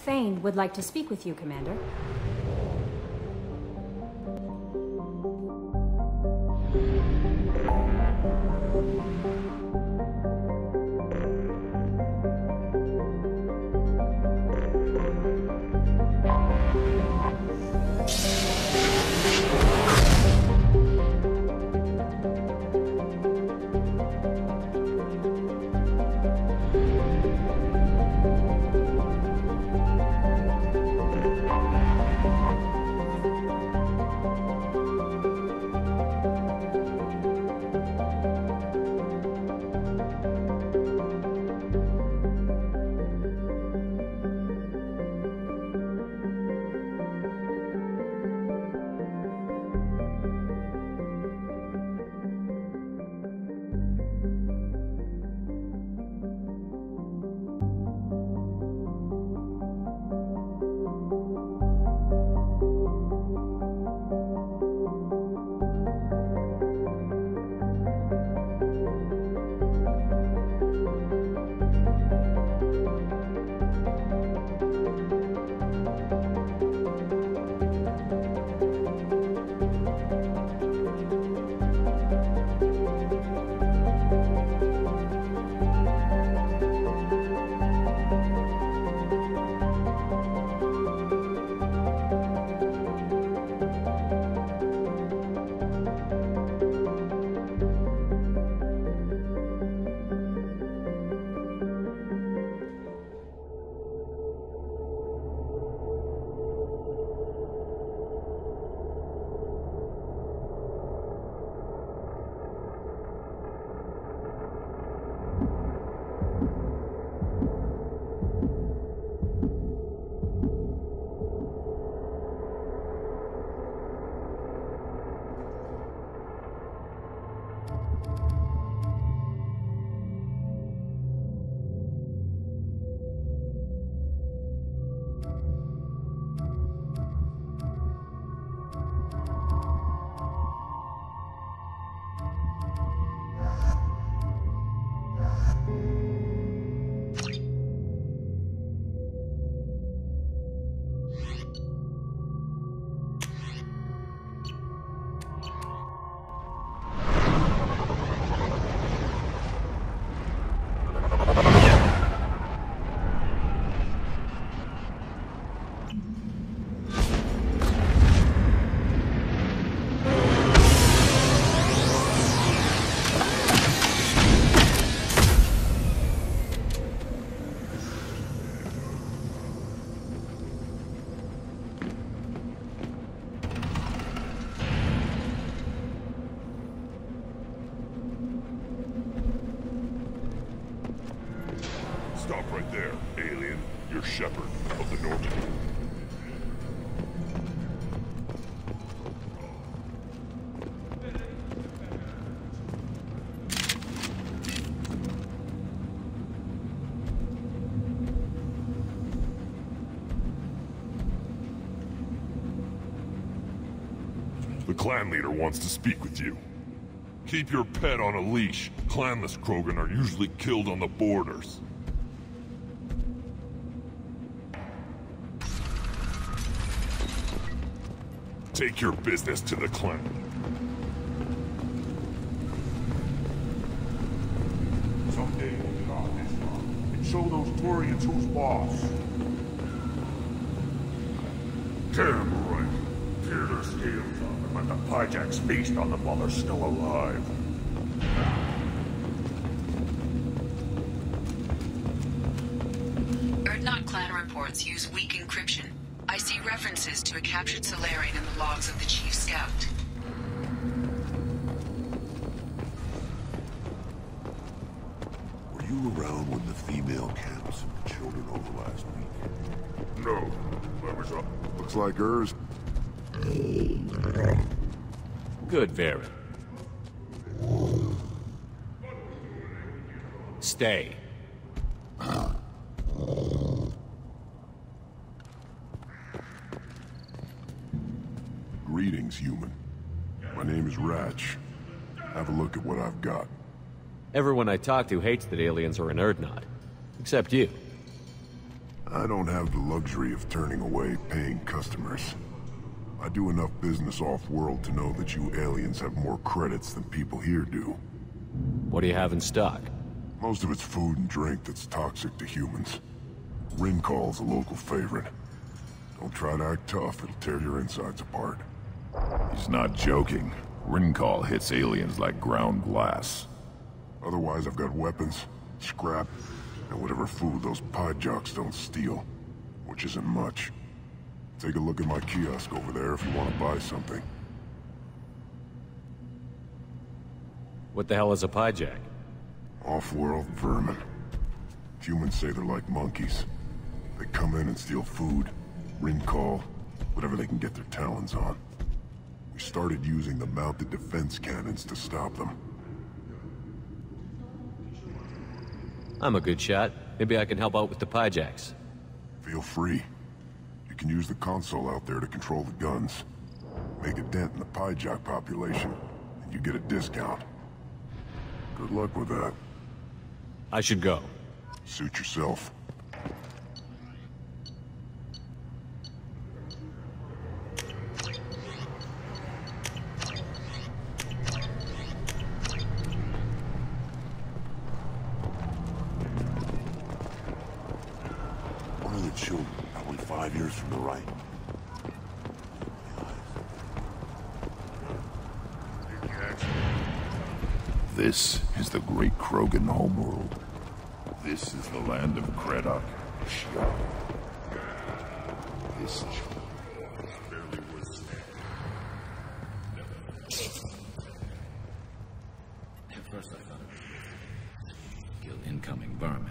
Thane would like to speak with you, Commander. Stop right there, alien. You're Shepherd of the Normandy. The clan leader wants to speak with you. Keep your pet on a leash. Clanless Krogan are usually killed on the borders. Take your business to the clan. Someday we'll get off this one and show those Turians who's boss. Damn right. Tear their scales off and let the Pyjaks feast on them while they're still alive. Erdnot clan reports use weak encryption. I see references to a captured Solarian in the logs of the Chief Scout. Were you around when the female camps and the children over last week? No. That was up. Looks like hers. Good, Varen. Stay. Greetings, human. My name is Ratch. Have a look at what I've got. Everyone I talk to hates that aliens are an Erdnot. Except you. I don't have the luxury of turning away paying customers. I do enough business off-world to know that you aliens have more credits than people here do. What do you have in stock? Most of it's food and drink that's toxic to humans. Rincall's a local favorite. Don't try to act tough, it'll tear your insides apart. He's not joking. Rincall hits aliens like ground glass. Otherwise, I've got weapons, scrap, and whatever food those pod jocks don't steal. Which isn't much. Take a look at my kiosk over there if you want to buy something. What the hell is a pyjack? Off-world vermin. Humans say they're like monkeys. They come in and steal food, Rincall, whatever they can get their talons on. We started using the mounted defense cannons to stop them. I'm a good shot. Maybe I can help out with the pyjacks. Feel free. You can use the console out there to control the guns. Make a dent in the pyjack population, and you get a discount. Good luck with that. I should go. Suit yourself. One of the children, probably 5 years from the right. This is the great Krogan homeworld. This is the land of Kredok. This is... At first I thought it was kill incoming vermin.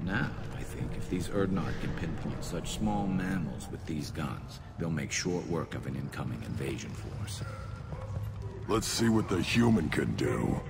Now, I think if these Urdnot can pinpoint such small mammals with these guns, they'll make short work of an incoming invasion force. Let's see what the human can do.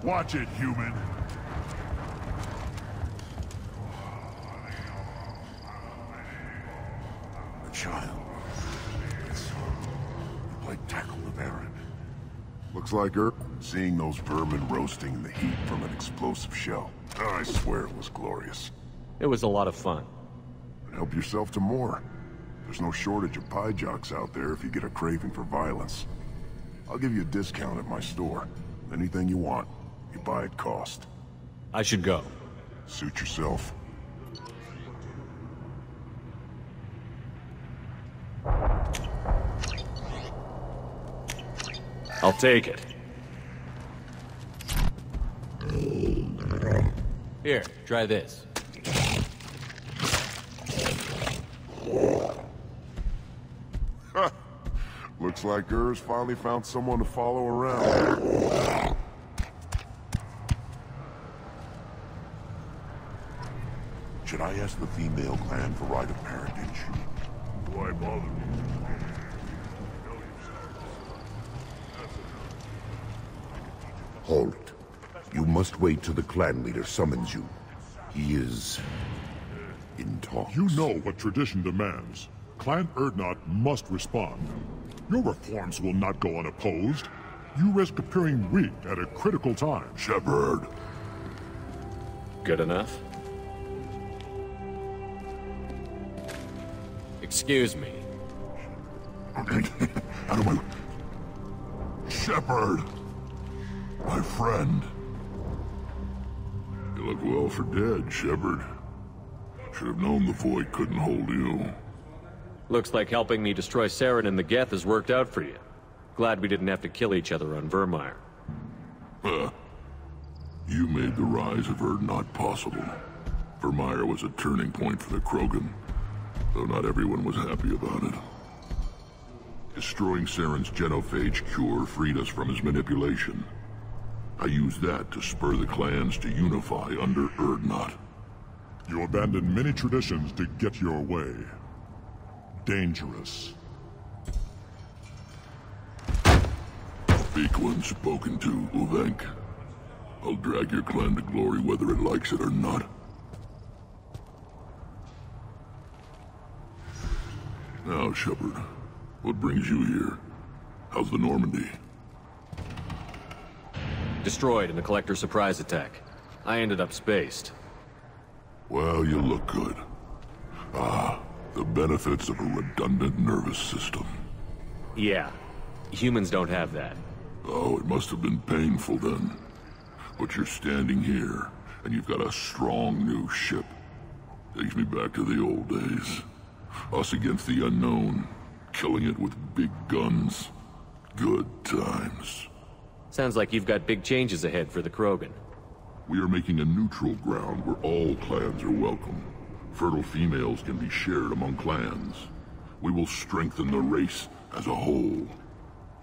Watch it, human. A child. Like tackle the Baron. Looks like her seeing those vermin roasting in the heat from an explosive shell. I swear it was glorious. It was a lot of fun. Help yourself to more. There's no shortage of pie jocks out there if you get a craving for violence. I'll give you a discount at my store. Anything you want, you buy at cost. I should go. Suit yourself. I'll take it. Here, try this. Looks like Urs finally found someone to follow around. Should I ask the female clan for right of parentage? Why bother me? Halt. You must wait till the clan leader summons you. He is in talks. You know what tradition demands. Clan Urdnot must respond. Your reforms will not go unopposed. You risk appearing weak at a critical time. Shepard. Good enough? Excuse me. Out of my... Shepard! My friend. You look well for dead, Shepard. Should have known the Void couldn't hold you. Looks like helping me destroy Saren and the Geth has worked out for you. Glad we didn't have to kill each other on Vermeer. You made the rise of Urdnot possible. Vermeer was a turning point for the Krogan, though not everyone was happy about it. Destroying Saren's genophage cure freed us from his manipulation. I used that to spur the clans to unify under Urdnot. You abandoned many traditions to get your way. Dangerous. Speak when spoken to, Uvenk. I'll drag your clan to glory whether it likes it or not. Now, Shepard, what brings you here? How's the Normandy? Destroyed in the Collector surprise attack. I ended up spaced. Well, you look good. Ah, the benefits of a redundant nervous system. Yeah. Humans don't have that. Oh, it must have been painful then. But you're standing here, and you've got a strong new ship. Takes me back to the old days. Us against the unknown, killing it with big guns. Good times. Sounds like you've got big changes ahead for the Krogan. We are making a neutral ground where all clans are welcome. Fertile females can be shared among clans. We will strengthen the race as a whole.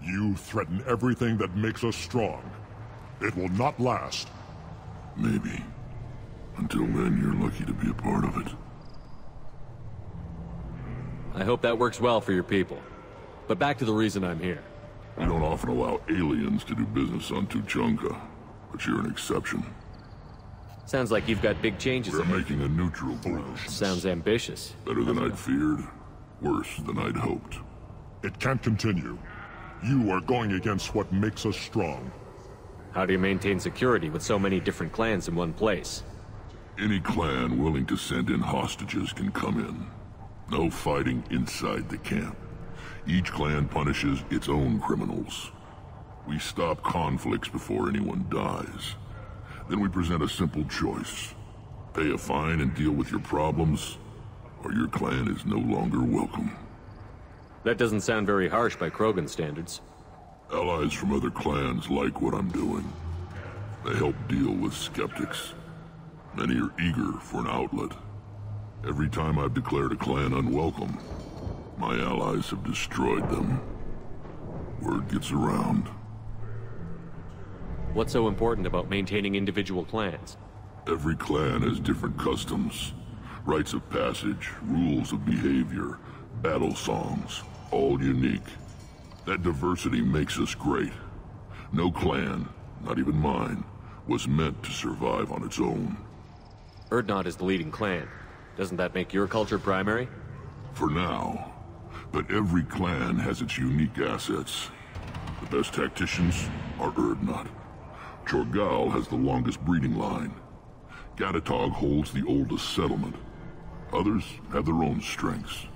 You threaten everything that makes us strong. It will not last. Maybe. Until then, you're lucky to be a part of it. I hope that works well for your people. But back to the reason I'm here. We don't often allow aliens to do business on Tuchanka, but you're an exception. Sounds like you've got big changes We're ahead. making a neutral ground. Sounds ambitious. Better than I'd feared. Worse than I'd hoped. It can't continue. You are going against what makes us strong. How do you maintain security with so many different clans in one place? Any clan willing to send in hostages can come in. No fighting inside the camp. Each clan punishes its own criminals. We stop conflicts before anyone dies. Then we present a simple choice. Pay a fine and deal with your problems, or your clan is no longer welcome. That doesn't sound very harsh by Krogan standards. Allies from other clans like what I'm doing. They help deal with skeptics. Many are eager for an outlet. Every time I've declared a clan unwelcome, my allies have destroyed them. Word gets around. What's so important about maintaining individual clans? Every clan has different customs, rites of passage, rules of behavior, battle songs, all unique. That diversity makes us great. No clan, not even mine, was meant to survive on its own. Urdnot is the leading clan. Doesn't that make your culture primary? For now. But every clan has its unique assets. The best tacticians are Urdnot. Chorgal has the longest breeding line. Gatatog holds the oldest settlement. Others have their own strengths.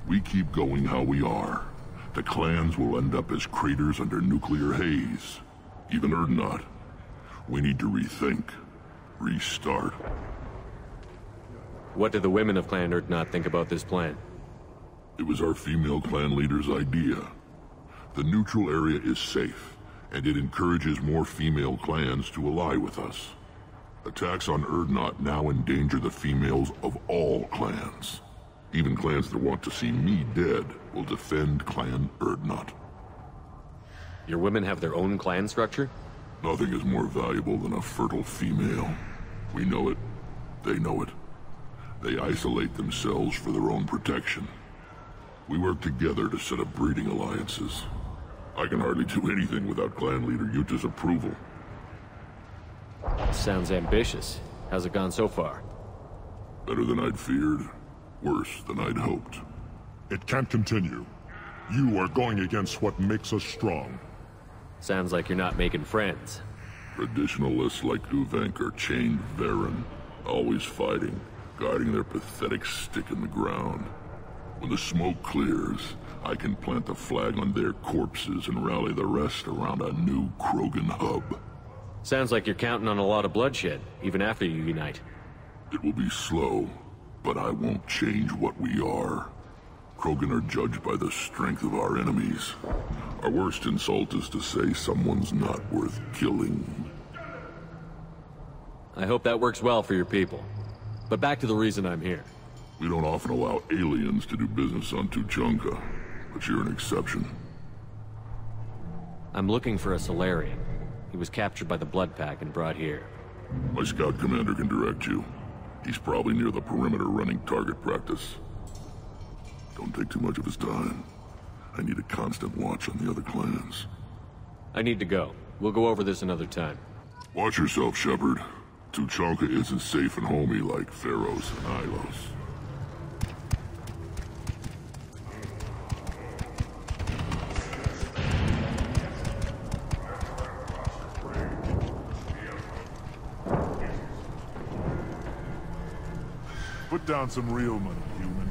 We keep going how we are. The clans will end up as craters under nuclear haze. Even Urdnot. We need to rethink. Restart. What do the women of Clan Urdnot think about this plan? It was our female clan leader's idea. The neutral area is safe, and it encourages more female clans to ally with us. Attacks on Urdnot now endanger the females of all clans. Even clans that want to see me dead will defend Clan Urdnot. Your women have their own clan structure? Nothing is more valuable than a fertile female. We know it. They know it. They isolate themselves for their own protection. We work together to set up breeding alliances. I can hardly do anything without clan leader Yuta's approval. Sounds ambitious. How's it gone so far? Better than I'd feared. Worse than I'd hoped. It can't continue. You are going against what makes us strong. Sounds like you're not making friends. Traditionalists like Uvenk are chained Varen, always fighting, guarding their pathetic stick in the ground. When the smoke clears, I can plant the flag on their corpses and rally the rest around a new Krogan hub. Sounds like you're counting on a lot of bloodshed, even after you unite. It will be slow, but I won't change what we are. Krogan are judged by the strength of our enemies. Our worst insult is to say someone's not worth killing. I hope that works well for your people. But back to the reason I'm here. We don't often allow aliens to do business on Tuchanka, but you're an exception. I'm looking for a Solarian. He was captured by the Blood Pack and brought here. My scout commander can direct you. He's probably near the perimeter running target practice. Don't take too much of his time. I need a constant watch on the other clans. I need to go. We'll go over this another time. Watch yourself, Shepard. Tuchanka isn't safe and homey like Pharaohs and Ilos. Put down some real money, human.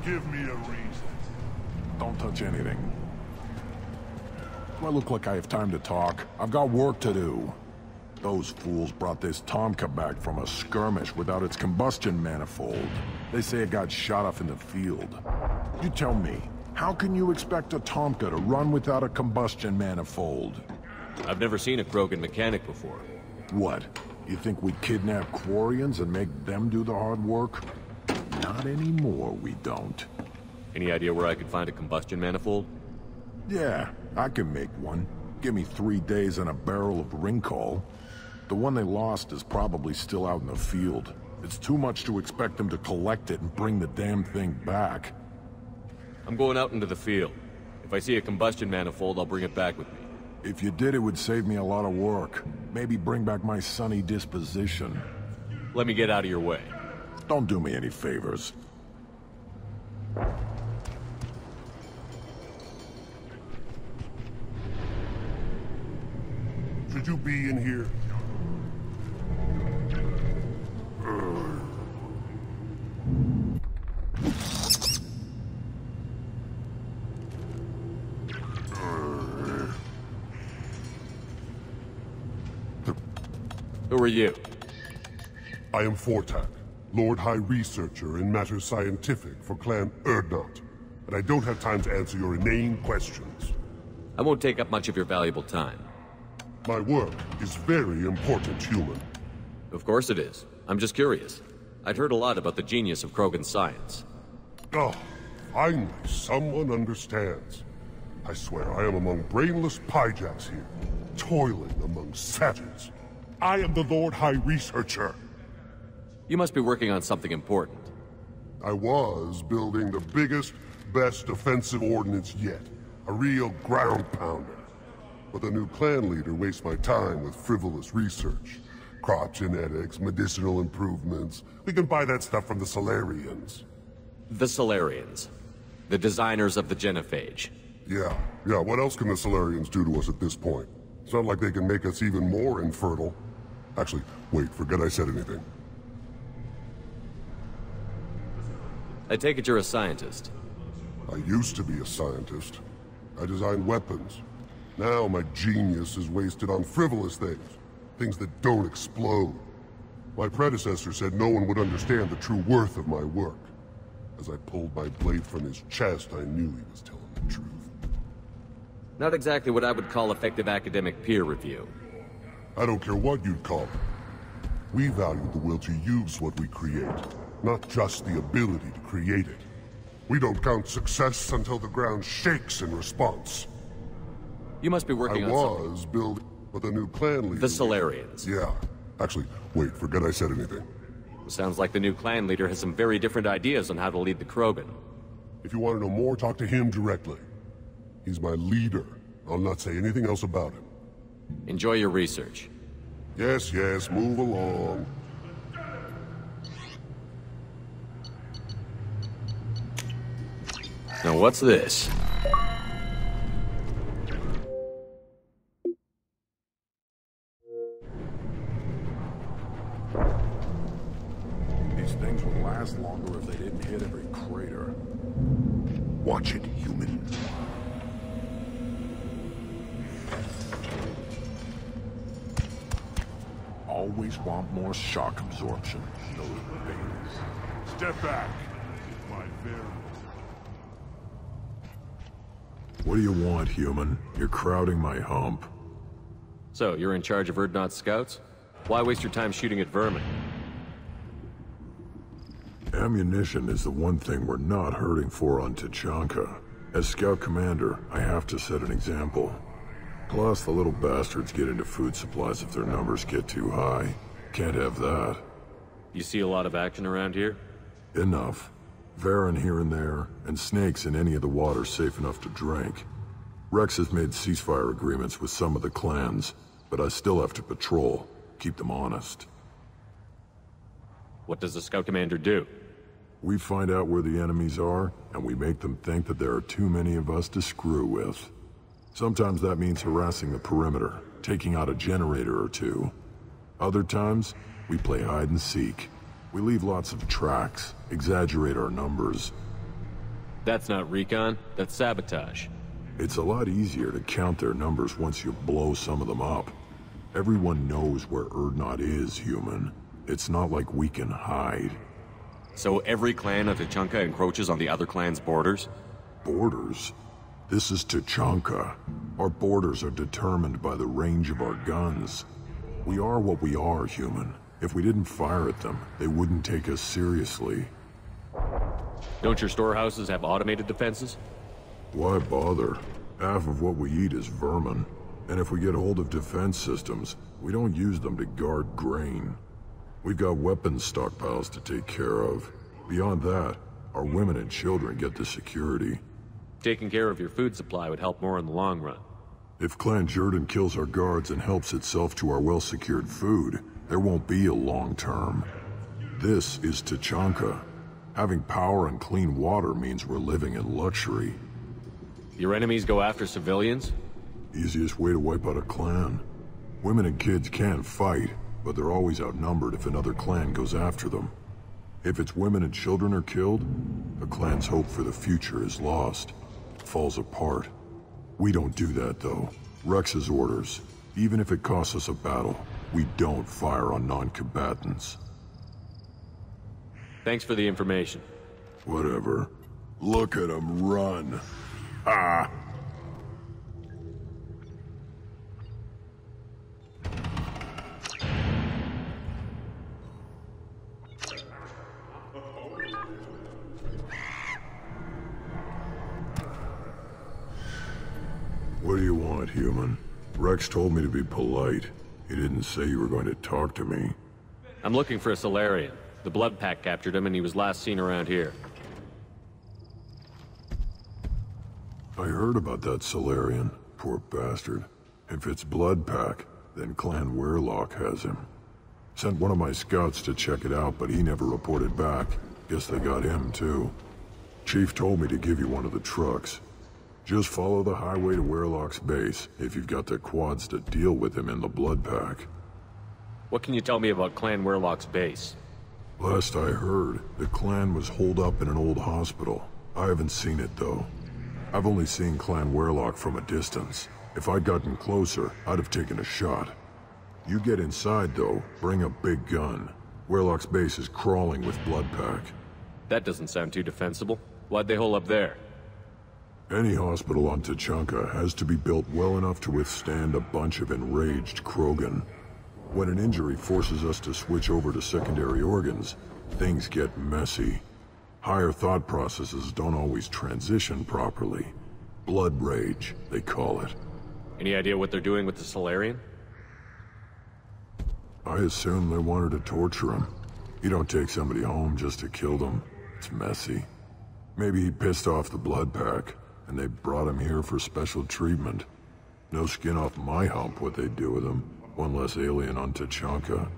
Give me a reason. Don't touch anything. Do I look like I have time to talk? I've got work to do. Those fools brought this Tomka back from a skirmish without its combustion manifold. They say it got shot off in the field. You tell me, how can you expect a Tomka to run without a combustion manifold? I've never seen a Krogan mechanic before. What? You think we kidnap Quarians and make them do the hard work? Not anymore, we don't. Any idea where I could find a combustion manifold? Yeah, I can make one. Give me 3 days and a barrel of Ringcall. The one they lost is probably still out in the field. It's too much to expect them to collect it and bring the damn thing back. I'm going out into the field. If I see a combustion manifold, I'll bring it back with me. If you did, it would save me a lot of work. Maybe bring back my sunny disposition. Let me get out of your way. Don't do me any favors. Should you be in here? Who are you? I am Fortak, Lord High Researcher in matters scientific for Clan Urdnot, and I don't have time to answer your inane questions. I won't take up much of your valuable time. My work is very important, human. Of course it is. I'm just curious. I'd heard a lot about the genius of Krogan's science. Oh, finally someone understands. I swear I am among brainless pyjacks here, toiling among savages. I am the Lord High Researcher. You must be working on something important. I was building the biggest, best offensive ordnance yet. A real ground pounder. But the new clan leader wastes my time with frivolous research. Crop genetics, medicinal improvements. We can buy that stuff from the Solarians. The Solarians. The designers of the genophage. Yeah, what else can the Solarians do to us at this point? It's not like they can make us even more infertile. Actually, wait, forget I said anything. I take it you're a scientist. I used to be a scientist. I designed weapons. Now my genius is wasted on frivolous things. Things that don't explode. My predecessor said no one would understand the true worth of my work. As I pulled my blade from his chest, I knew he was telling the truth. Not exactly what I would call effective academic peer review. I don't care what you'd call it. We value the will to use what we create, not just the ability to create it. We don't count success until the ground shakes in response. You must be working on something. I was building with a new clan leader. The Solarians. Yeah. Actually, wait, forget I said anything. Sounds like the new clan leader has some very different ideas on how to lead the Krogan. If you want to know more, talk to him directly. He's my leader. I'll not say anything else about him. Enjoy your research. Yes, move along. Now what's this? These things would last longer if they didn't hit every crater. Watch it, human. Always want more shock absorption. Those babies. Step back. My very... What do you want, human? You're crowding my hump. So, you're in charge of Urdnot's scouts? Why waste your time shooting at vermin? Ammunition is the one thing we're not hurting for on Tuchanka. As scout commander, I have to set an example. Plus, the little bastards get into food supplies if their numbers get too high. Can't have that. You see a lot of action around here? Enough. Varen here and there, and snakes in any of the water safe enough to drink. Rex has made ceasefire agreements with some of the clans, but I still have to patrol, keep them honest. What does the scout commander do? We find out where the enemies are, and we make them think that there are too many of us to screw with. Sometimes that means harassing the perimeter, taking out a generator or two. Other times, we play hide and seek. We leave lots of tracks, exaggerate our numbers. That's not recon, that's sabotage. It's a lot easier to count their numbers once you blow some of them up. Everyone knows where Urdnot is, human. It's not like we can hide. So every clan of Tuchanka encroaches on the other clan's borders? Borders? This is Tuchanka. Our borders are determined by the range of our guns. We are what we are, human. If we didn't fire at them, they wouldn't take us seriously. Don't your storehouses have automated defenses? Why bother? Half of what we eat is vermin. And if we get hold of defense systems, we don't use them to guard grain. We've got weapons stockpiles to take care of. Beyond that, our women and children get the security. Taking care of your food supply would help more in the long run. If Clan Jordan kills our guards and helps itself to our well-secured food, there won't be a long term. This is Tuchanka. Having power and clean water means we're living in luxury. Your enemies go after civilians? Easiest way to wipe out a clan. Women and kids can fight, but they're always outnumbered if another clan goes after them. If its women and children are killed, a clan's hope for the future is lost. Falls apart. We don't do that, though. Rex's orders. Even if it costs us a battle, we don't fire on non-combatants. Thanks for the information. Whatever. Look at him run. Ah! What do you want, human? Rex told me to be polite. He didn't say you were going to talk to me. I'm looking for a Solarian. The Blood Pack captured him and he was last seen around here. I heard about that Solarian. Poor bastard. If it's Blood Pack, then Clan Weirlock has him. Sent one of my scouts to check it out, but he never reported back. Guess they got him, too. Chief told me to give you one of the trucks. Just follow the highway to Weirlock's base, if you've got the quads to deal with him in the Blood Pack. What can you tell me about Clan Weirlock's base? Last I heard, the clan was holed up in an old hospital. I haven't seen it, though. I've only seen Clan Weirlock from a distance. If I'd gotten closer, I'd have taken a shot. You get inside, though, bring a big gun. Weirlock's base is crawling with Blood Pack. That doesn't sound too defensible. Why'd they hole up there? Any hospital on Tuchanka has to be built well enough to withstand a bunch of enraged Krogan. When an injury forces us to switch over to secondary organs, things get messy. Higher thought processes don't always transition properly. Blood rage, they call it. Any idea what they're doing with the Solarian? I assume they wanted to torture him. You don't take somebody home just to kill them. It's messy. Maybe he pissed off the Blood Pack, and they brought him here for special treatment. No skin off my hump what they'd do with him. One less alien on Tuchanka.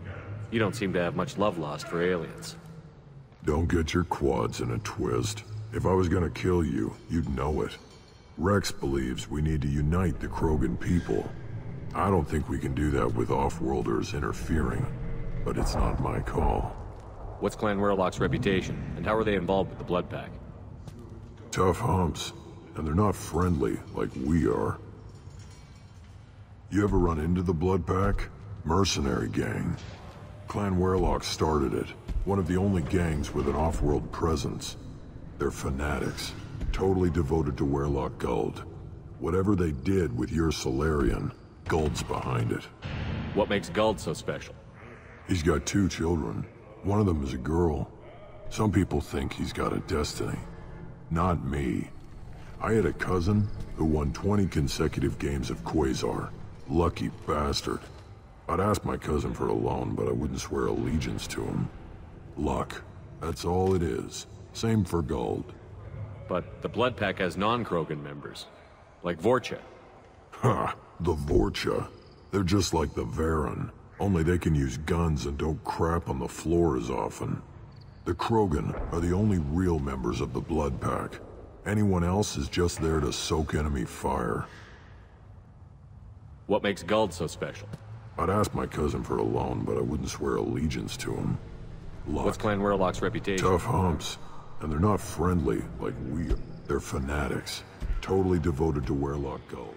You don't seem to have much love lost for aliens. Don't get your quads in a twist. If I was gonna kill you, you'd know it. Rex believes we need to unite the Krogan people. I don't think we can do that with off-worlders interfering, but it's not my call. What's Clan Weirlock's reputation, and how are they involved with the Blood Pack? Tough humps, and they're not friendly like we are. You ever run into the Blood Pack? Mercenary gang. Clan Weirlock started it. One of the only gangs with an off-world presence. They're fanatics, totally devoted to Weirlock Guld. Whatever they did with your Solarian, Guld's behind it. What makes Guld so special? He's got 2 children. One of them is a girl. Some people think he's got a destiny. Not me. I had a cousin who won 20 consecutive games of Quasar. Lucky bastard. I'd ask my cousin for a loan, but I wouldn't swear allegiance to him. Luck. That's all it is. Same for Guld. But the Blood Pack has non-Krogan members, like Vorcha. Ha! The Vorcha. They're just like the Varen, only they can use guns and don't crap on the floor as often. The Krogan are the only real members of the Blood Pack. Anyone else is just there to soak enemy fire. What makes Guld so special? I'd ask my cousin for a loan, but I wouldn't swear allegiance to him. Luck. What's Clan Weirlock's reputation? Tough humps. And they're not friendly like we are. They're fanatics. Totally devoted to Weirlock Guld.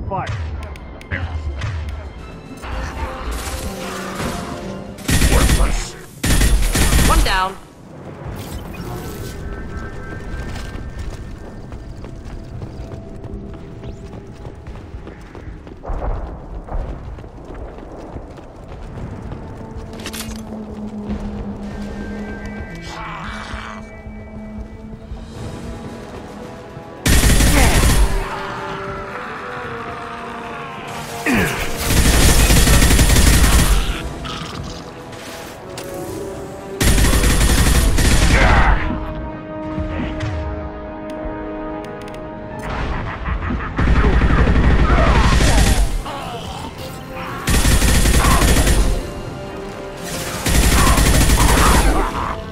fire. Worthless! One down.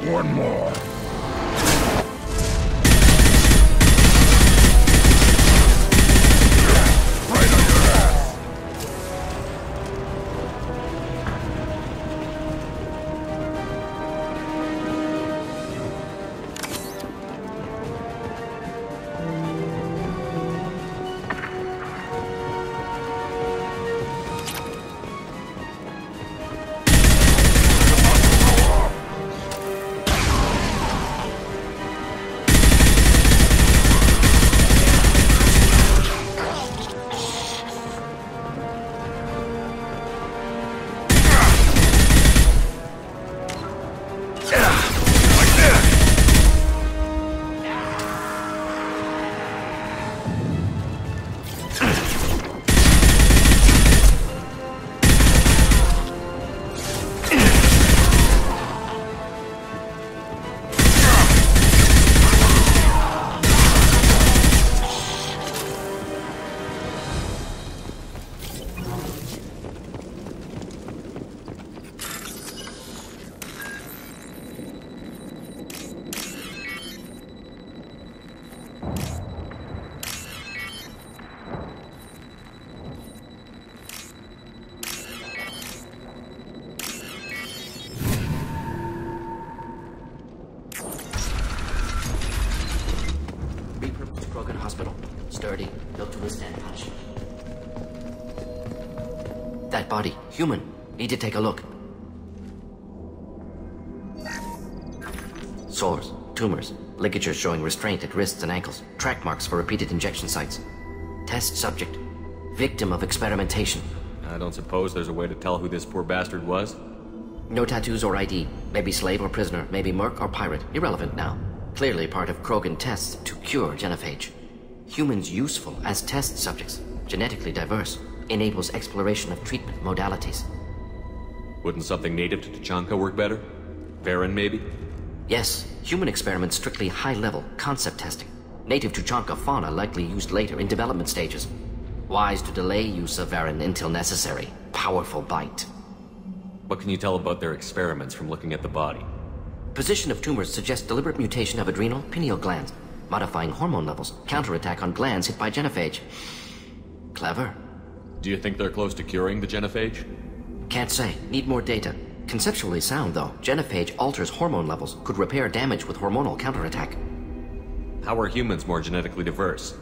One more. Right on your ass. Repurposed Krogan Hospital. Sturdy, built to withstand punishment. That body, human. Need to take a look. Sores, tumors, ligatures showing restraint at wrists and ankles, track marks for repeated injection sites. Test subject. Victim of experimentation. I don't suppose there's a way to tell who this poor bastard was? No tattoos or ID. Maybe slave or prisoner, maybe merc or pirate. Irrelevant now. Clearly part of Krogan tests to cure genophage. Humans useful as test subjects. Genetically diverse. Enables exploration of treatment modalities. Wouldn't something native to Tuchanka work better? Varen, maybe? Yes. Human experiments strictly high-level concept testing. Native Tuchanka fauna likely used later in development stages. Wise to delay use of Varen until necessary. Powerful bite. What can you tell about their experiments from looking at the body? Position of tumors suggests deliberate mutation of adrenal, pineal glands, modifying hormone levels, counterattack on glands hit by genophage. Clever. Do you think they're close to curing the genophage? Can't say. Need more data. Conceptually sound, though. Genophage alters hormone levels, could repair damage with hormonal counterattack. How are humans more genetically diverse?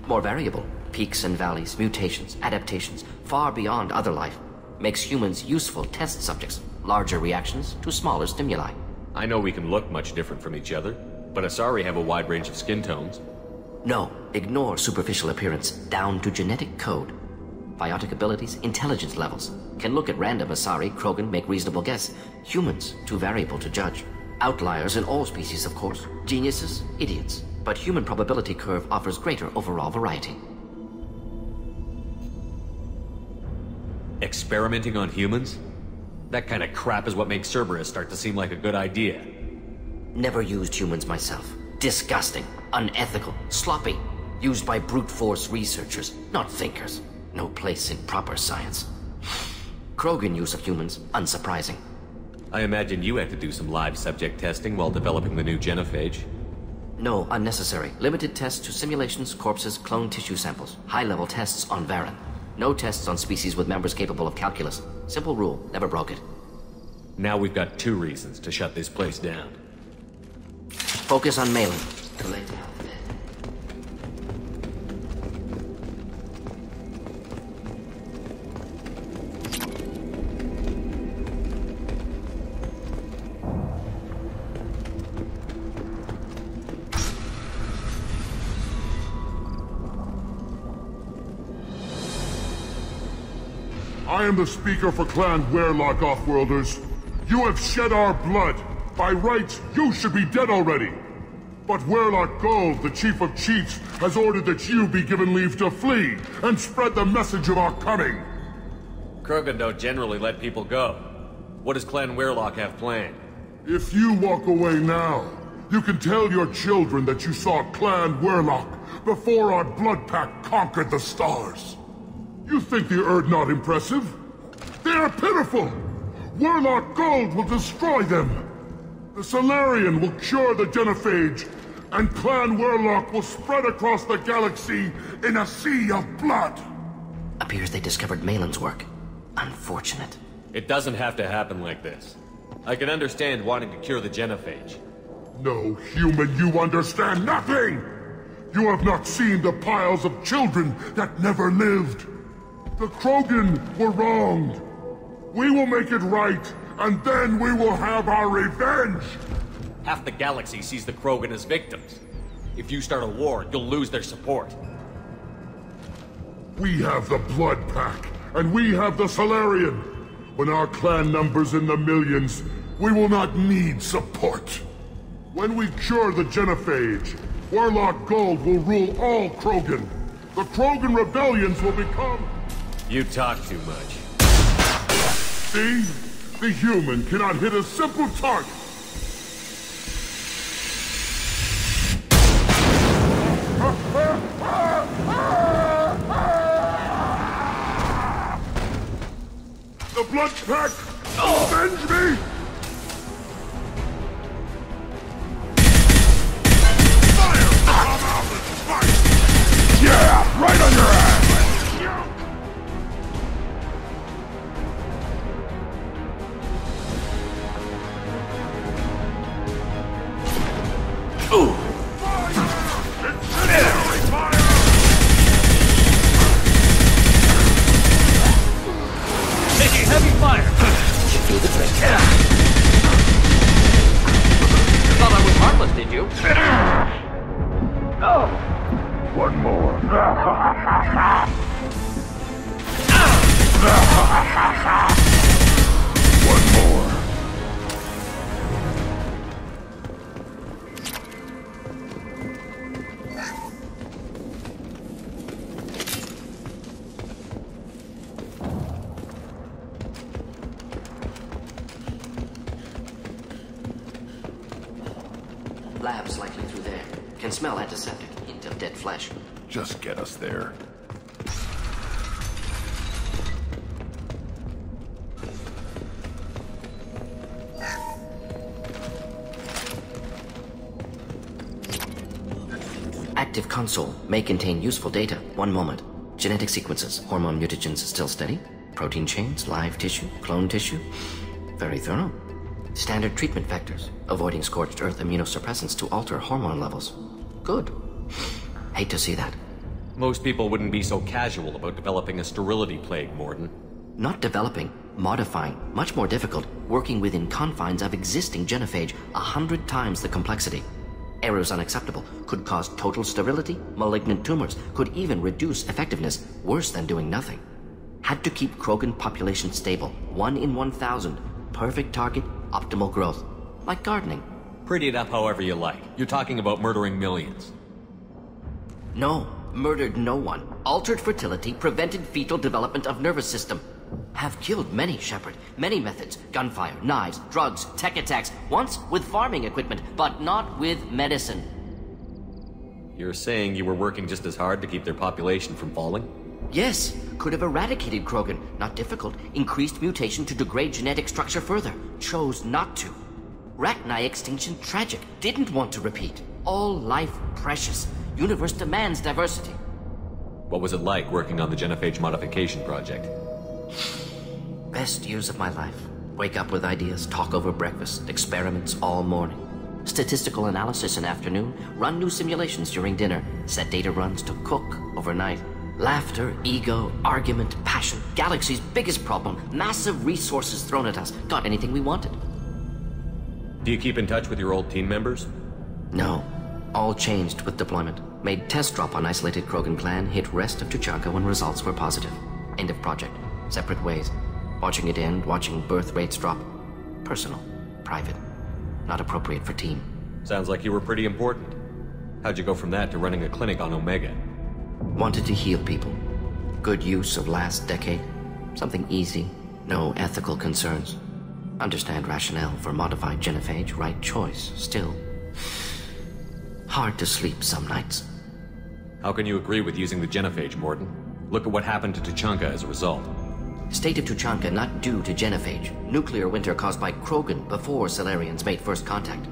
More variable. Peaks and valleys, mutations, adaptations, far beyond other life. Makes humans useful test subjects. Larger reactions to smaller stimuli. I know we can look much different from each other, but Asari have a wide range of skin tones. No, ignore superficial appearance, down to genetic code. Biotic abilities, intelligence levels. Can look at random Asari, Krogan, make reasonable guess. Humans, too variable to judge. Outliers in all species, of course. Geniuses, idiots. But human probability curve offers greater overall variety. Experimenting on humans? That kind of crap is what makes Cerberus start to seem like a good idea. Never used humans myself. Disgusting, unethical, sloppy. Used by brute force researchers, not thinkers. No place in proper science. Krogan use of humans, unsurprising. I imagine you had to do some live subject testing while developing the new genophage. No, unnecessary. Limited tests to simulations, corpses, cloned tissue samples. High-level tests on Varen. No tests on species with members capable of calculus. Simple rule, never broke it. Now we've got 2 reasons to shut this place down. Focus on Malin. Too late to help the dead. I am the speaker for Clan Werlock, Offworlders. You have shed our blood. By rights, you should be dead already. But Werlock Gold, the Chief of Chiefs, has ordered that you be given leave to flee and spread the message of our coming. Krogan don't generally let people go. What does Clan Werlock have planned? If you walk away now, you can tell your children that you saw Clan Werlock before our blood pact conquered the stars. You think the Erd not impressive? They are pitiful! Werlock Gold will destroy them! The Solarian will cure the genophage, and Clan Werlock will spread across the galaxy in a sea of blood! Appears they discovered Malin's work. Unfortunate. It doesn't have to happen like this. I can understand wanting to cure the genophage. No, human, you understand nothing! You have not seen the piles of children that never lived. The Krogan were wronged. We will make it right, and then we will have our revenge! Half the galaxy sees the Krogan as victims. If you start a war, you'll lose their support. We have the Blood Pack, and we have the Solarian. When our clan numbers in the millions, we will not need support. When we cure the genophage, Werlock Gold will rule all Krogan. The Krogan rebellions will become... You talk too much. See? The human cannot hit a simple target. The Blood Pack! Avenge me! Fire! Come out and fight! Yeah! Right on your ass! Ooh! Taking heavy fire! Should do the trick. You thought I was harmless, did you? One more. One more. Lab's likely through there. Can smell antiseptic. Hint of dead flesh. Just get us there. Active console may contain useful data. One moment. Genetic sequences. Hormone mutagens still steady. Protein chains, live tissue, clone tissue. Very thorough. Standard treatment factors. Avoiding scorched earth immunosuppressants to alter hormone levels. Good. Hate to see that. Most people wouldn't be so casual about developing a sterility plague, Mordin. Not developing, modifying, much more difficult, working within confines of existing genophage, 100 times the complexity. Errors unacceptable, could cause total sterility, malignant tumors, could even reduce effectiveness, worse than doing nothing. Had to keep Krogan population stable, 1 in 1,000, perfect target, optimal growth. Like gardening. Pretty it up however you like. You're talking about murdering millions. No, murdered no one. Altered fertility, prevented fetal development of nervous system. Have killed many, Shepard. Many methods. Gunfire, knives, drugs, tech attacks. Once with farming equipment, but not with medicine. You're saying you were working just as hard to keep their population from falling? Yes, could have eradicated Krogan. Not difficult. Increased mutation to degrade genetic structure further. Chose not to. Rachni extinction tragic. Didn't want to repeat. All life precious. Universe demands diversity. What was it like working on the genophage modification project? Best years of my life. Wake up with ideas, talk over breakfast, experiments all morning. Statistical analysis in afternoon, run new simulations during dinner, set data runs to cook overnight. Laughter, ego, argument, passion. Galaxy's biggest problem. Massive resources thrown at us. Got anything we wanted. Do you keep in touch with your old team members? No. All changed with deployment. Made test drop on isolated Krogan clan, hit rest of Tuchanka when results were positive. End of project. separate ways. Watching it end, watching birth rates drop. Personal, private, not appropriate for team. Sounds like you were pretty important. How'd you go from that to running a clinic on Omega? Wanted to heal people. Good use of last decade. Something easy, no ethical concerns. Understand rationale for modified genophage, right choice. Still, hard to sleep some nights. How can you agree with using the genophage, Mordin? Look at what happened to Tuchanka as a result. State of Tuchanka not due to genophage. Nuclear winter caused by Krogan before Salarians made first contact.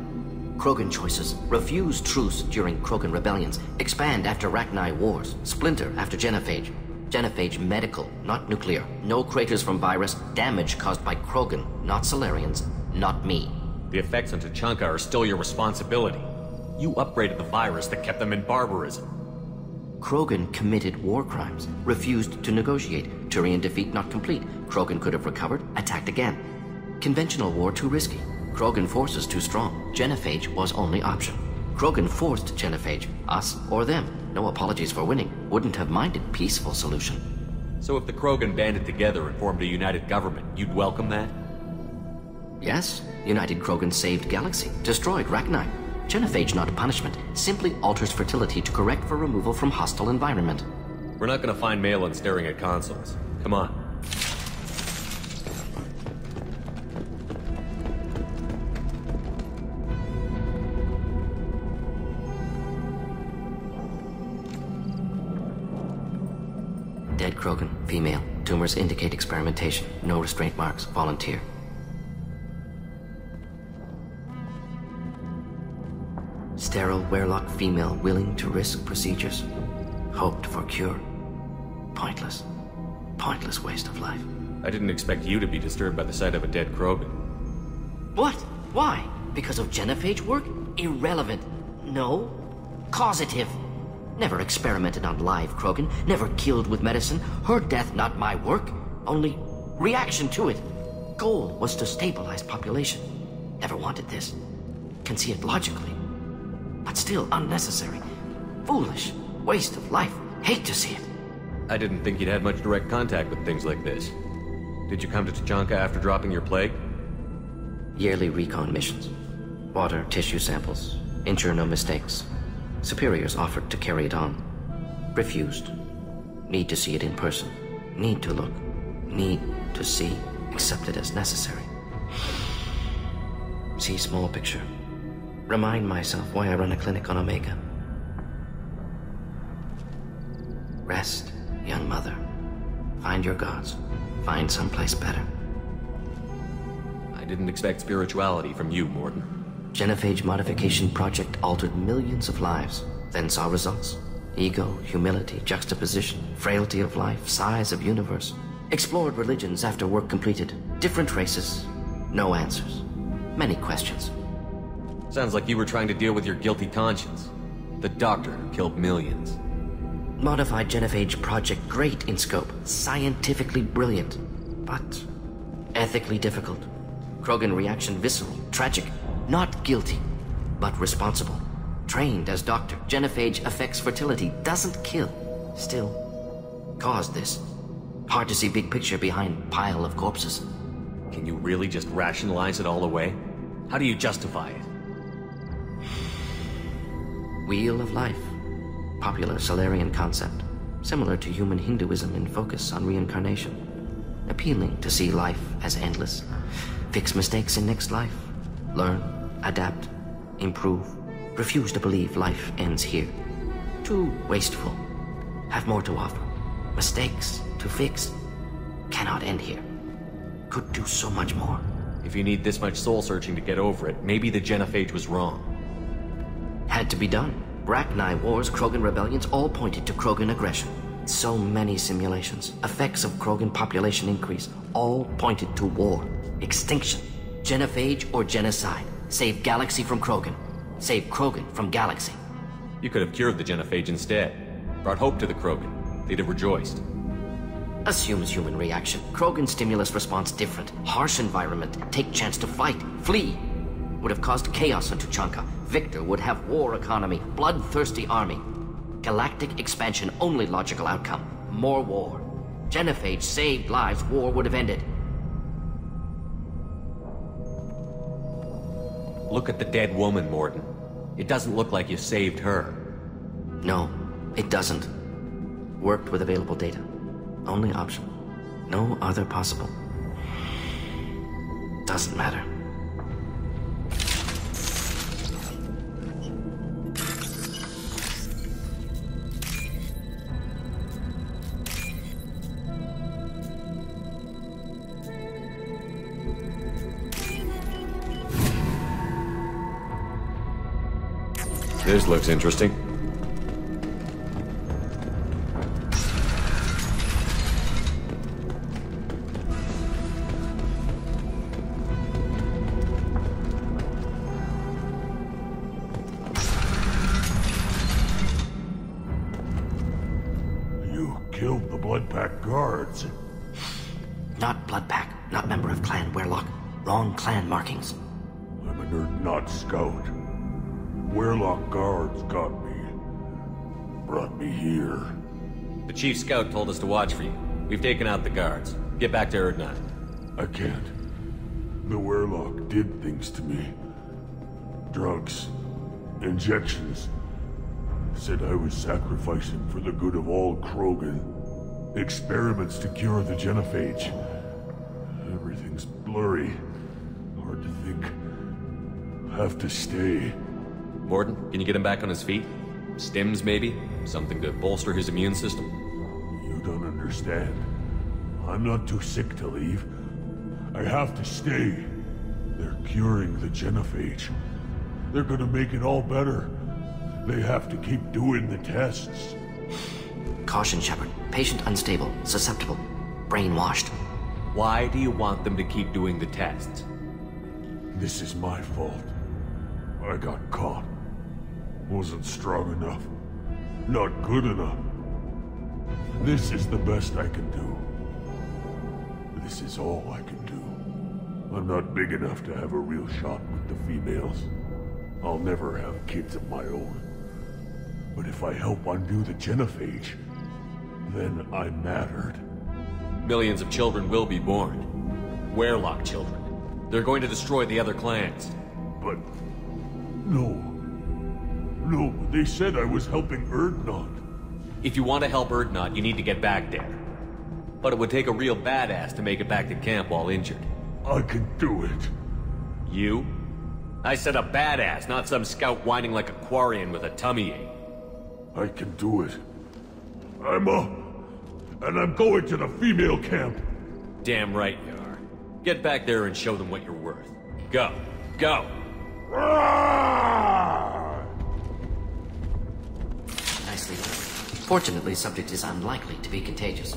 Krogan choices. Refuse truce during Krogan rebellions. Expand after Rachni wars. Splinter after genophage. Genophage medical, not nuclear. No craters from virus. Damage caused by Krogan, not Salarians, not me. The effects on Tuchanka are still your responsibility. You upgraded the virus that kept them in barbarism. Krogan committed war crimes, refused to negotiate. Turian defeat not complete. Krogan could have recovered, attacked again. Conventional war too risky. Krogan forces too strong. Genophage was only option. Krogan forced genophage, us or them. No apologies for winning. Wouldn't have minded peaceful solution. So if the Krogan banded together and formed a united government, you'd welcome that? Yes. United Krogan saved Galaxy, destroyed Rachni. Genophage not a punishment, simply alters fertility to correct for removal from hostile environment. We're not gonna find Malin staring at consoles. Come on. Dead Krogan, female. Tumors indicate experimentation. No restraint marks. Volunteer. Sterile Werelock female willing to risk procedures. Hoped for cure. Pointless. Pointless waste of life. I didn't expect you to be disturbed by the sight of a dead Krogan. What? Why? Because of genophage work? Irrelevant. No. Causative. Never experimented on live Krogan. Never killed with medicine. Her death not my work. Only reaction to it. Goal was to stabilize population. Never wanted this. Can see it logically. But still unnecessary. Foolish. Waste of life. Hate to see it. I didn't think you'd had much direct contact with things like this. Did you come to Tuchanka after dropping your plague? Yearly recon missions. Water, tissue samples. Ensure no mistakes. Superiors offered to carry it on. Refused. Need to see it in person. Need to look. Need to see. Accept it as necessary. See small picture. Remind myself why I run a clinic on Omega. Rest, young mother. Find your gods. Find someplace better. I didn't expect spirituality from you, Mordin. Genophage modification project altered millions of lives, then saw results. Ego, humility, juxtaposition, frailty of life, size of universe. Explored religions after work completed. Different races. No answers. Many questions. Sounds like you were trying to deal with your guilty conscience. The doctor who killed millions. Modified genophage project great in scope. Scientifically brilliant. But ethically difficult. Krogan reaction visceral, tragic. Not guilty, but responsible. Trained as doctor. Genophage affects fertility, doesn't kill. Still, caused this. Hard to see big picture behind pile of corpses. Can you really just rationalize it all away? How do you justify it? Wheel of life. Popular Salarian concept. Similar to human Hinduism in focus on reincarnation. Appealing to see life as endless. Fix mistakes in next life. Learn, adapt, improve. Refuse to believe life ends here. Too wasteful. Have more to offer. Mistakes to fix. Cannot end here. Could do so much more. If you need this much soul searching to get over it, maybe the genophage was wrong. Had to be done. Rachni wars, Krogan rebellions, all pointed to Krogan aggression. So many simulations. Effects of Krogan population increase. All pointed to war. Extinction. Genophage or genocide. Save Galaxy from Krogan. Save Krogan from Galaxy. You could have cured the genophage instead. Brought hope to the Krogan. They'd have rejoiced. Assumes human reaction. Krogan stimulus response different. Harsh environment. Take chance to fight. Flee. Would have caused chaos on Tuchanka. Victor would have war economy. Bloodthirsty army. Galactic expansion only logical outcome. More war. Genophage saved lives, war would have ended. Look at the dead woman, Mordin. It doesn't look like you saved her. No, it doesn't. Worked with available data. Only option. No other possible. Doesn't matter. This looks interesting. You killed the Blood Pack guards. Not Blood Pack, not member of Clan Werlock. Wrong clan markings. I'm an Urdnot scout. Werlock guards got me. Brought me here. The Chief Scout told us to watch for you. We've taken out the guards. Get back to Urdnot. I can't. The Werlock did things to me. Drugs. Injections. Said I was sacrificing for the good of all Krogan. Experiments to cure the genophage. Everything's blurry. Hard to think. Have to stay. Mordin, can you get him back on his feet? Stims, maybe? Something to bolster his immune system? You don't understand. I'm not too sick to leave. I have to stay. They're curing the genophage. They're gonna make it all better. They have to keep doing the tests. Caution, Shepard. Patient unstable, susceptible, brainwashed. Why do you want them to keep doing the tests? This is my fault. I got caught. Wasn't strong enough. Not good enough. This is the best I can do. This is all I can do. I'm not big enough to have a real shot with the females. I'll never have kids of my own. But if I help undo the genophage, then I mattered. Millions of children will be born. Werlock children. They're going to destroy the other clans. But... no. No, they said I was helping Urdnot. If you want to help Urdnot, you need to get back there. But it would take a real badass to make it back to camp while injured. I can do it. You? I said a badass, not some scout whining like a Quarian with a tummy ache. I can do it. I'm up. And I'm going to the female camp. Damn right you are. Get back there and show them what you're worth. Go. Go! Nicely done. Fortunately, subject is unlikely to be contagious.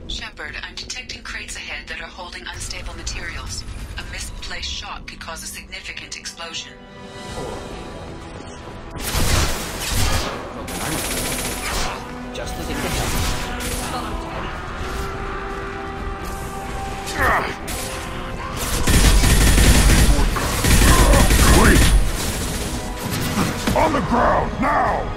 Shepard, I'm detecting crates ahead that are holding unstable materials. A misplaced shot could cause a significant explosion. Just as expected. Wait! On the ground, now!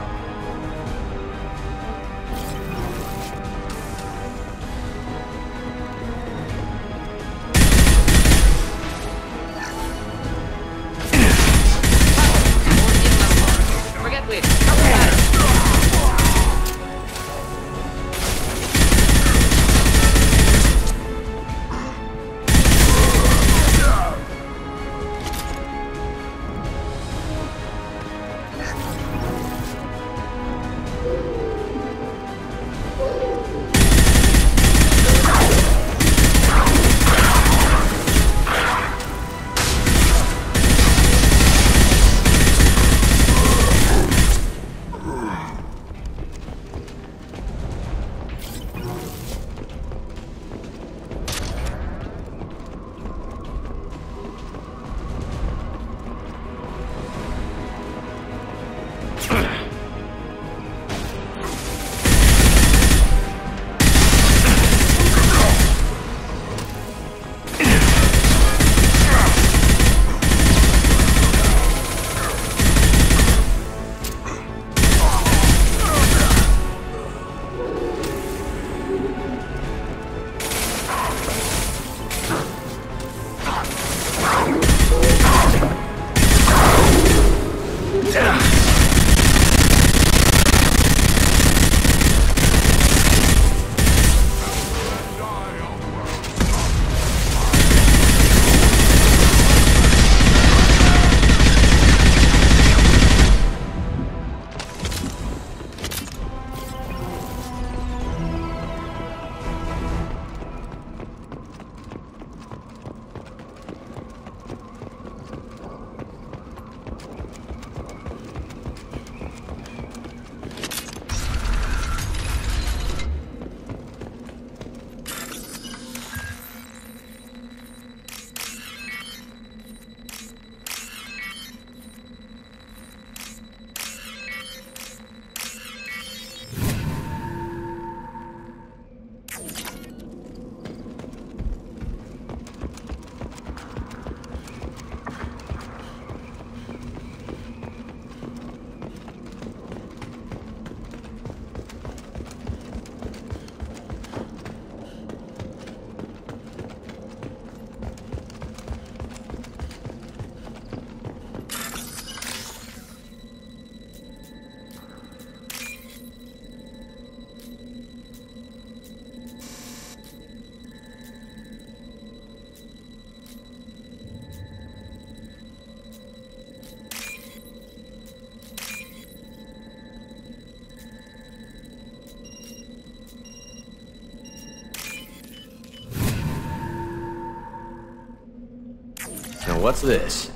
what's this?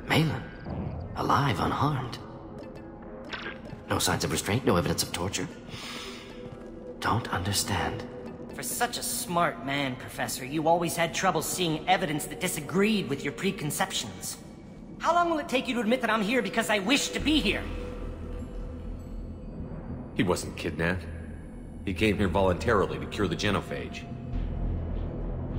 Malin, alive, unharmed. No signs of restraint, no evidence of torture. Don't understand. For such a smart man, Professor, you always had trouble seeing evidence that disagreed with your preconceptions. How long will it take you to admit that I'm here because I wish to be here? He wasn't kidnapped. He came here voluntarily to cure the genophage.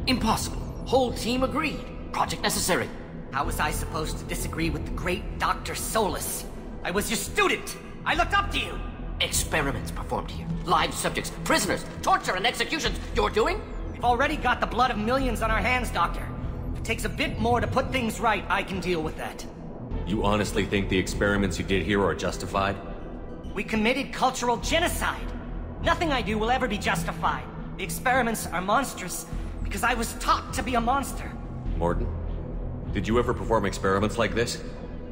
Impossible. Whole team agreed. Project necessary. How was I supposed to disagree with the great Dr. Solus? I was your student! I looked up to you! Experiments performed here. Live subjects, prisoners, torture and executions. You're doing? We've already got the blood of millions on our hands, Doctor. If it takes a bit more to put things right, I can deal with that. You honestly think the experiments you did here are justified? We committed cultural genocide. Nothing I do will ever be justified. The experiments are monstrous because I was taught to be a monster. Mordin, did you ever perform experiments like this?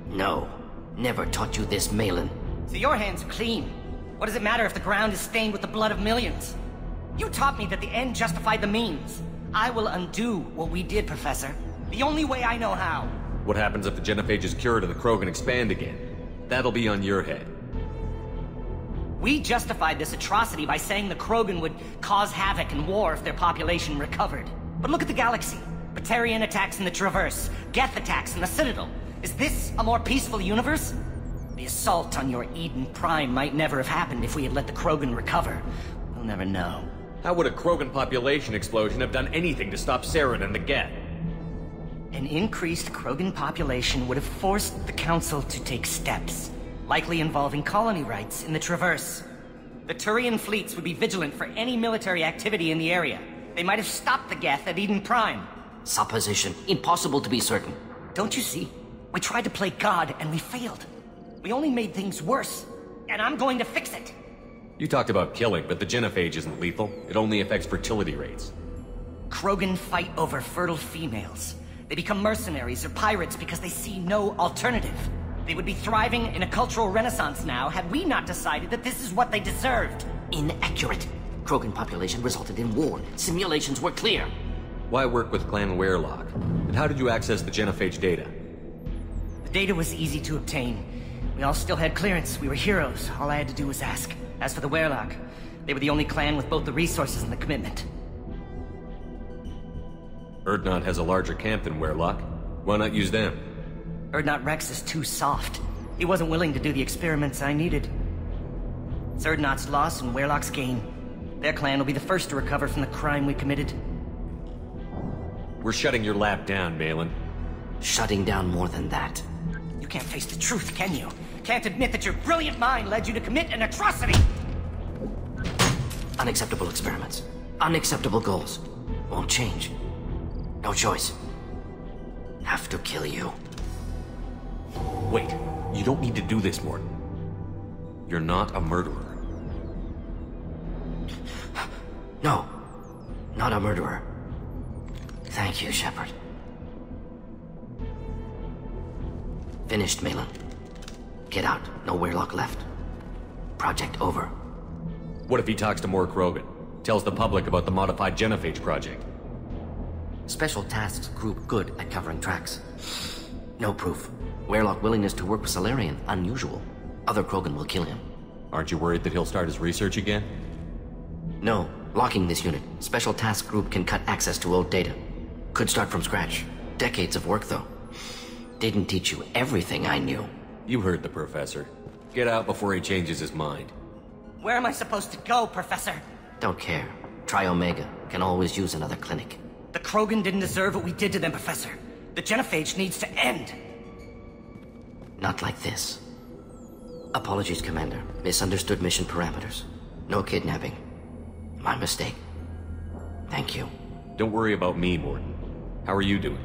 No. Never taught you this, Malin. So your hands are clean. What does it matter if the ground is stained with the blood of millions? You taught me that the end justified the means. I will undo what we did, Professor. The only way I know how. What happens if the genophage is cured and the Krogan expand again? That'll be on your head. We justified this atrocity by saying the Krogan would cause havoc and war if their population recovered. But look at the galaxy. Batarian attacks in the Traverse, Geth attacks in the Citadel. Is this a more peaceful universe? The assault on your Eden Prime might never have happened if we had let the Krogan recover. We'll never know. How would a Krogan population explosion have done anything to stop Saren and the Geth? An increased Krogan population would have forced the Council to take steps, likely involving colony rights in the Traverse. The Turian fleets would be vigilant for any military activity in the area. They might have stopped the Geth at Eden Prime. Supposition. Impossible to be certain. Don't you see? We tried to play God and we failed. We only made things worse, and I'm going to fix it. You talked about killing, but the genophage isn't lethal. It only affects fertility rates. Krogan fight over fertile females. They become mercenaries or pirates because they see no alternative. They would be thriving in a cultural renaissance now had we not decided that this is what they deserved. Inaccurate. Krogan population resulted in war. Simulations were clear. Why work with Clan Werelock? And how did you access the genophage data? The data was easy to obtain. We all still had clearance. We were heroes. All I had to do was ask. As for the Werelock, they were the only clan with both the resources and the commitment. Urdnot has a larger camp than Werelock. Why not use them? Urdnot Rex is too soft. He wasn't willing to do the experiments I needed. It's Urdnot's loss and Werelock's gain. Their clan will be the first to recover from the crime we committed. We're shutting your lab down, Malin. Shutting down more than that. You can't face the truth, can you? Can't admit that your brilliant mind led you to commit an atrocity! Unacceptable experiments. Unacceptable goals. Won't change. No choice. Have to kill you. Wait, you don't need to do this, Mordin. You're not a murderer. No. Not a murderer. Thank you, Shepard. Finished, Malin. Get out. No Werelock left. Project over. What if he talks to more Krogan? Tells the public about the modified genophage project? Special Tasks Group good at covering tracks. No proof. Werelock willingness to work with Salarian, unusual. Other Krogan will kill him. Aren't you worried that he'll start his research again? No. Locking this unit. Special Task Group can cut access to old data. Could start from scratch. Decades of work, though. Didn't teach you everything I knew. You heard the professor. Get out before he changes his mind. Where am I supposed to go, Professor? Don't care. Try Omega. Can always use another clinic. The Krogan didn't deserve what we did to them, Professor. The genophage needs to end. Not like this. Apologies, Commander. Misunderstood mission parameters. No kidnapping. My mistake. Thank you. Don't worry about me, Mordin. How are you doing?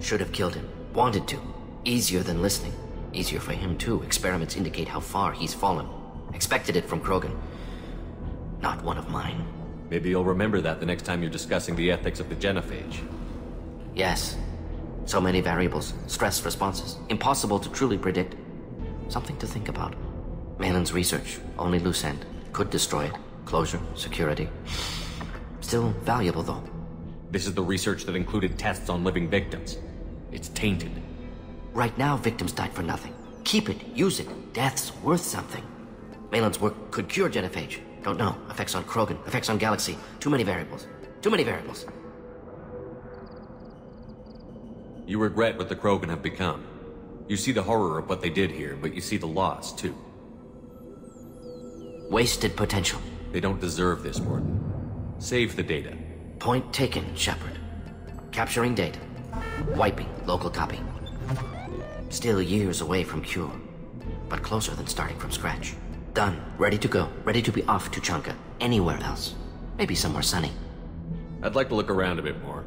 Should have killed him. Wanted to. Easier than listening. Easier for him, too. Experiments indicate how far he's fallen. Expected it from Krogan. Not one of mine. Maybe you'll remember that the next time you're discussing the ethics of the genophage. Yes. So many variables. Stress responses. Impossible to truly predict. Something to think about. Malin's research, only loose end. Could destroy it. Closure, security. Still valuable, though. This is the research that included tests on living victims. It's tainted. Right now, victims died for nothing. Keep it, use it. Death's worth something. Malin's work could cure genophage. Don't know. Effects on Krogan, effects on Galaxy. Too many variables. Too many variables. You regret what the Krogan have become. You see the horror of what they did here, but you see the loss, too. Wasted potential. They don't deserve this, Mordin. Save the data. Point taken, Shepard. Capturing data. Wiping local copy. Still years away from cure, but closer than starting from scratch. Done. Ready to go. Ready to be off Tuchanka. Anywhere else. Maybe somewhere sunny. I'd like to look around a bit more.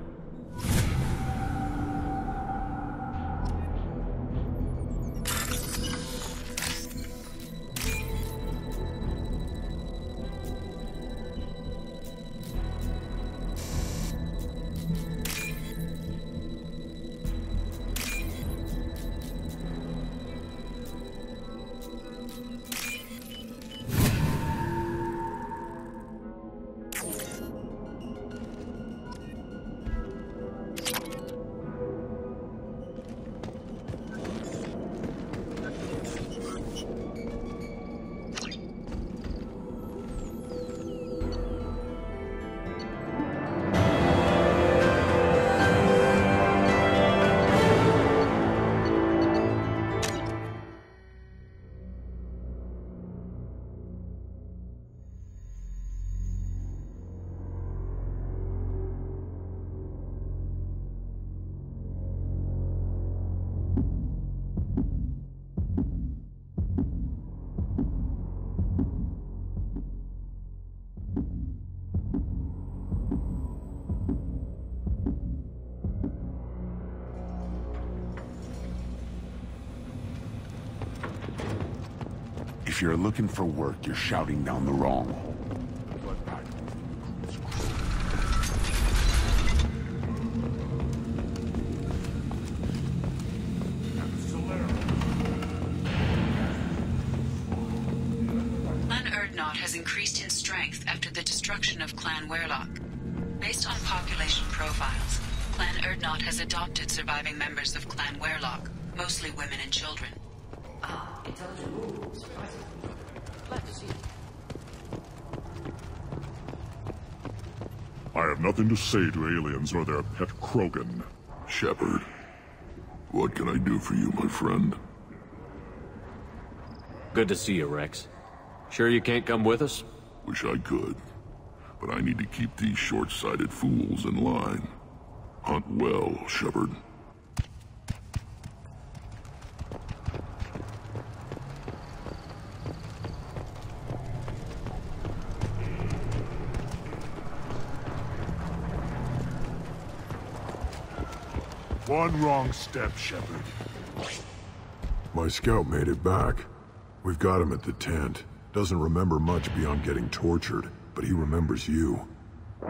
If you're looking for work, you're shouting down the wrong. Clan Urdnot has increased in strength after the destruction of Clan Werlock. Based on population profiles, Clan Urdnot has adopted surviving members of Clan Werlock, mostly women and children. Intelligent move. Surprising. Glad to see it. I have nothing to say to aliens or their pet Krogan. Shepard, what can I do for you, my friend? Good to see you, Rex. Sure you can't come with us? Wish I could, but I need to keep these short-sighted fools in line. Hunt well, Shepard. One wrong step, Shepard. My scout made it back. We've got him at the tent. Doesn't remember much beyond getting tortured, but he remembers you.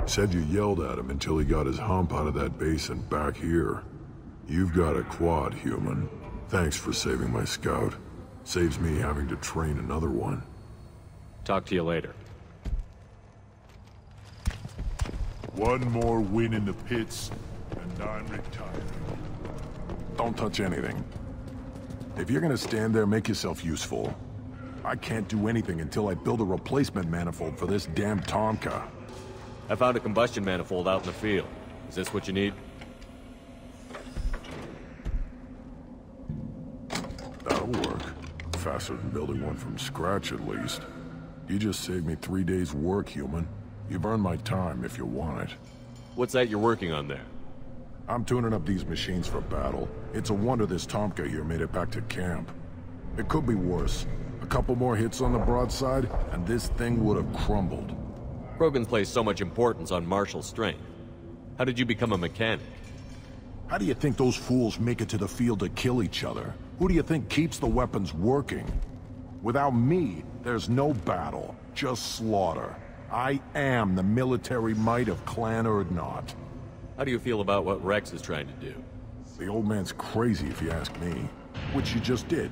Said you yelled at him until he got his hump out of that basin back here. You've got a quad, human. Thanks for saving my scout. Saves me having to train another one. Talk to you later. One more win in the pits, and I'm retired. Don't touch anything. If you're gonna stand there, make yourself useful. I can't do anything until I build a replacement manifold for this damn Tuchanka. I found a combustion manifold out in the field. Is this what you need? That'll work. Faster than building one from scratch, at least. You just saved me 3 days' work, human. You've earned my time if you want it. What's that you're working on there? I'm tuning up these machines for battle. It's a wonder this Tuchanka here made it back to camp. It could be worse. A couple more hits on the broadside, and this thing would have crumbled. Krogan place so much importance on martial strength. How did you become a mechanic? How do you think those fools make it to the field to kill each other? Who do you think keeps the weapons working? Without me, there's no battle, just slaughter. I am the military might of Clan Urdnot. How do you feel about what Rex is trying to do? The old man's crazy if you ask me. Which you just did.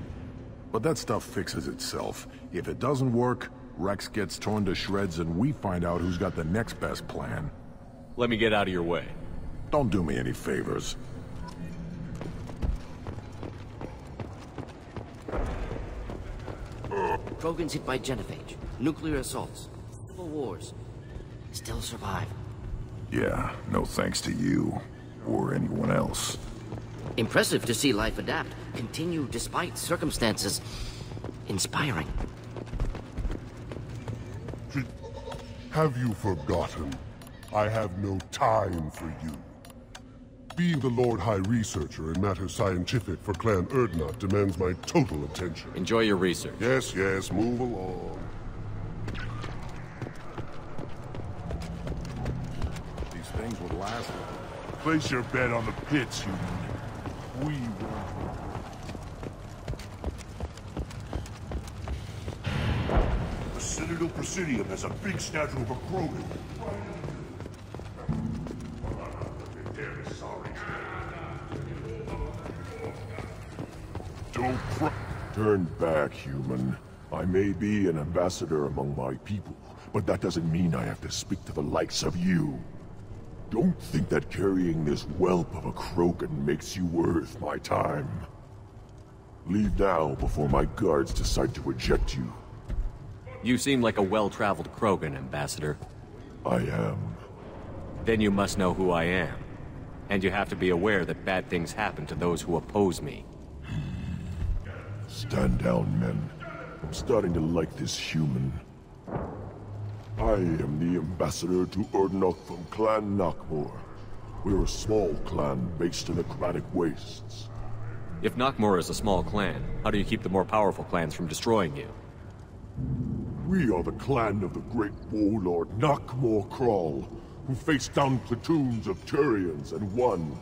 But that stuff fixes itself. If it doesn't work, Rex gets torn to shreds and we find out who's got the next best plan. Let me get out of your way. Don't do me any favors. Krogan's hit by genophage, nuclear assaults, civil wars. Still survive. Yeah, no thanks to you. Or anyone else. Impressive to see life adapt, continue despite circumstances. Inspiring. Have you forgotten? I have no time for you. Being the Lord High Researcher in matters scientific for Clan Urdnot demands my total attention. Enjoy your research. Yes, yes, move along. These things would last. Place your bet on the pits, human. We will. The Citadel Presidium has a big statue of a Krogan. Don't turn back, human. I may be an ambassador among my people, but that doesn't mean I have to speak to the likes of you. Don't think that carrying this whelp of a Krogan makes you worth my time. Leave now before my guards decide to eject you. You seem like a well-traveled Krogan, Ambassador. I am. Then you must know who I am. And you have to be aware that bad things happen to those who oppose me. Stand down, men. I'm starting to like this human. I am the ambassador to Urdnot from Clan Nakmor. We're a small clan based in the Kratic Wastes. If Nakmor is a small clan, how do you keep the more powerful clans from destroying you? We are the clan of the great warlord Nakmor Kral, who faced down platoons of Turians and won.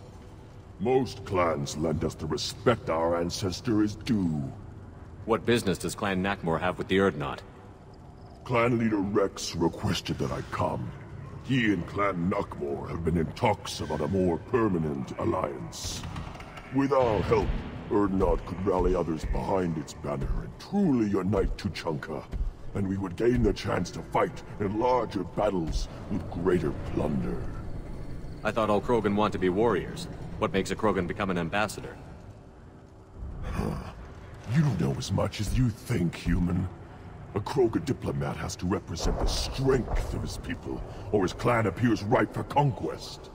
Most clans lend us the respect our ancestor is due. What business does Clan Nakmor have with the Urdnot? Clan leader Rex requested that I come. He and Clan Nakmor have been in talks about a more permanent alliance. With our help, Urdnot could rally others behind its banner and truly unite Tuchanka, and we would gain the chance to fight in larger battles with greater plunder. I thought all Krogan want to be warriors. What makes a Krogan become an ambassador? You don't know as much as you think, human. A Krogan diplomat has to represent the strength of his people, or his clan appears ripe for conquest.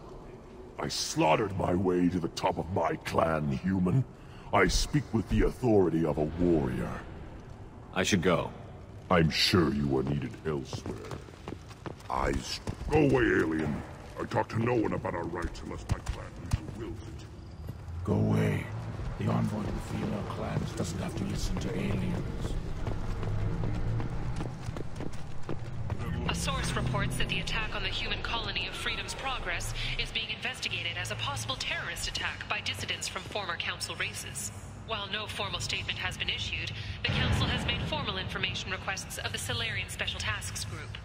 I slaughtered my way to the top of my clan, human. I speak with the authority of a warrior. I should go. I'm sure you are needed elsewhere. Go away, alien. I talk to no one about our rights unless my clan leader wills it. Go away. The envoy of the female clans doesn't have to listen to aliens. A source reports that the attack on the human colony of Freedom's Progress is being investigated as a possible terrorist attack by dissidents from former Council races. While no formal statement has been issued, the Council has made formal information requests of the Solarian Special Tasks Group.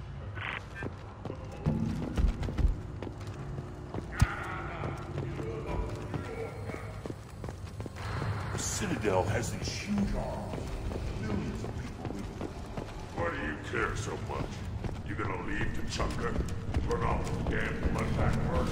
The Citadel has these huge arms. Millions of people live there. Why do you care so much? You gonna leave Tuchanka? Turn off the damn bloodbath work?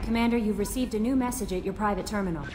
Commander, you've received a new message at your private terminal.